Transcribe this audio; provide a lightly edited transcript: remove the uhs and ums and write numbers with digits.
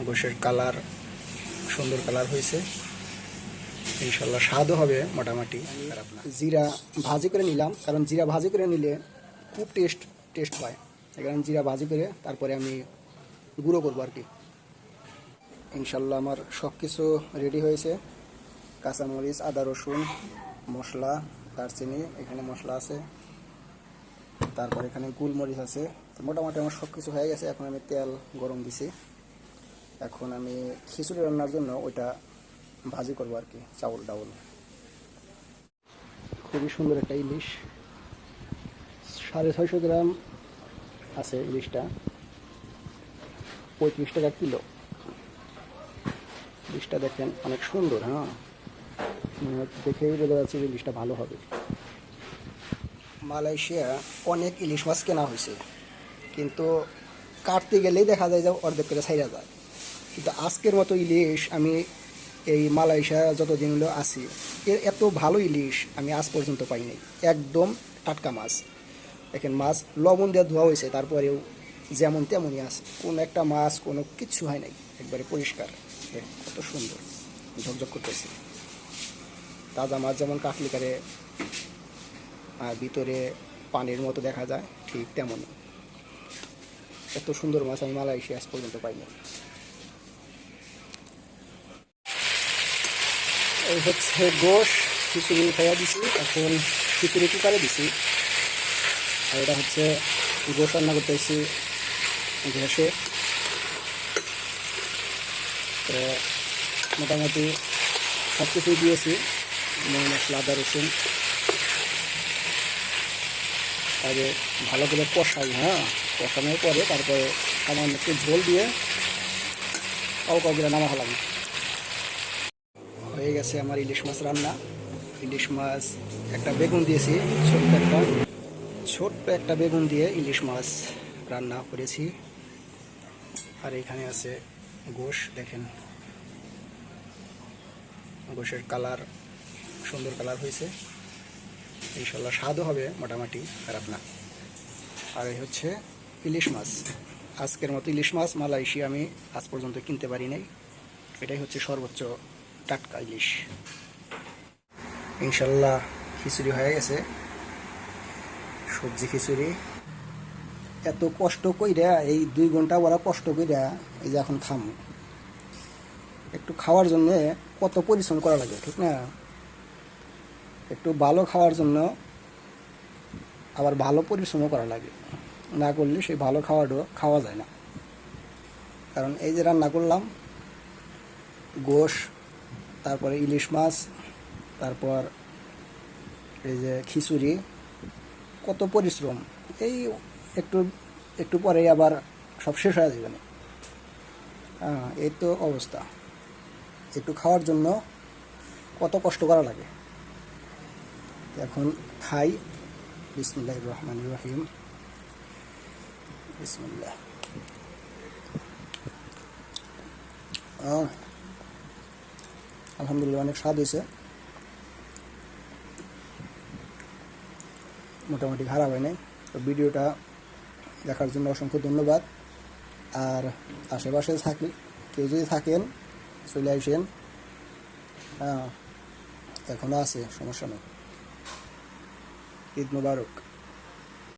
গোশের colour সুন্দর colour হয়েছে, ইনশাল্লাহ স্বাদও হবে মোটামুটি। জিরা ভাজি করে নিলাম, কারণ জিরা ভাজি করে নিলে খুব টেস্ট পায়। এখানে জিরা ভাজি করে তারপরে আমি গুঁড়ো করবো আর কি। ইনশাল্লাহ আমার সব কিছু রেডি হয়েছে। কাঁচামরিচ, আদা রসুন, মশলা, দারচিনি, এখানে মশলা আছে, তারপর এখানে গোলমরিচ আছে। তো মোটামুটি আমার সব কিছু হয়ে গেছে। এখন আমি তেল গরম দিছি। এখন আমি খিচুড়ি রান্নার জন্য ওইটা ভাজি করবো আর কি, চাউল ডাউল। খুবই সুন্দর একটা ইলিশ, 650 গ্রাম আছে ইলিশটা, 35 টাকা কিলো। ইলিশটা দেখেন অনেক সুন্দর। হ্যাঁ, দেখেই বোঝা যাচ্ছে যে ইলিশটা ভালো হবে। মালয়েশিয়া অনেক ইলিশ মাছ কেনা হয়েছে, কিন্তু কাটতে গেলেই দেখা যায় যে অর্ধেক করে ছাইরা যায়। কিন্তু আজকের মতো ইলিশ আমি এই মালয়েশিয়া যতদিন হলো আছি, এর এত ভালো ইলিশ আমি আজ পর্যন্ত পাইনি। একদম টাটকা মাছ। দেখেন মাছ লবণ দিয়ে ধোয়া হয়েছে, তারপরেও যেমন তেমনই আছে, কোনো একটা মাছ কোনো কিচ্ছু হয় নাই, একবারে পরিষ্কার। কত সুন্দর ঝকঝক করতেছে। তাজা মাছ যেমন কাটলি করে ভিতরে পানির মতো দেখা যায়, ঠিক তেমনই। এত সুন্দর মাছ আমি মালয়েশিয়া আজ পর্যন্ত পাইনি। এই হচ্ছে গোশ, খিচুড়ি খাইয়া দিছি। এখন খিচুড়ি কুকারে দিছি। আর এটা হচ্ছে গোশ রান্না করতেছি গ্যাসে। তো মোটামুটি সব কিছুই দিয়েছি, মশলা, আদা রসুন। আগে ভালো করে কষাই। হ্যাঁ, কষানোর পরে তারপরে সামান্য একটু ঝোল দিয়ে করে নামা হলাম। হয়ে গেছে আমার ইলিশ মাছ রান্না। ইলিশ মাছ একটা বেগুন দিয়েছি, ছোট্ট একটা বেগুন দিয়ে ইলিশ মাছ রান্না করেছি। আর এখানে আছে গোশ, দেখেন গোশের কালার সুন্দর কালার হয়েছে, ইনশাল্লাহ স্বাদও হবে মোটামুটি খারাপ না। আর এই হচ্ছে ইলিশ মাছ। আজকের মতো ইলিশ মাছ মালয়েশিয়া আমি আজ পর্যন্ত কিনতে পারি নাই। এটাই হচ্ছে সর্বোচ্চ টাটকা ইলিশ। ইনশাল্লাহ খিচুড়ি হয়ে গেছে, সবজি খিচুড়ি। এত কষ্ট কইরা এই 2 ঘন্টা ওরা কষ্ট কইরা এই যে এখন খাম, একটু খাওয়ার জন্য কত পরিশ্রম করা লাগে, ঠিক না? একটু ভালো খাওয়ার জন্য আবার ভালো পরিশ্রমও করা লাগে, না করলে সেই ভালো খাওয়াটাও খাওয়া যায় না। কারণ এই যে রান্না করলাম গোশ, তারপরে ইলিশ মাছ, তারপর এই যে খিচুড়ি, কত পরিশ্রম। এই একটু একটু পরেই আবার সব শেষ হয়ে যাবে না। হ্যাঁ, এই তো অবস্থা। একটু খাওয়ার জন্য কত কষ্ট করা লাগে। এখন খাই। বিসমিল্লাহির রহমানির রহিম। বিসমিল্লাহ। আলহামদুলিল্লাহ, অনেক স্বাদ হয়েছে, মোটামুটি খারাপ হয় নাই। তো ভিডিওটা দেখার জন্য অসংখ্য ধন্যবাদ। আর আশেপাশে কেউ যদি থাকেন চলে আসেন। হ্যাঁ, এখনও আছে, সমস্যা নেই। ঈদ মোবারক।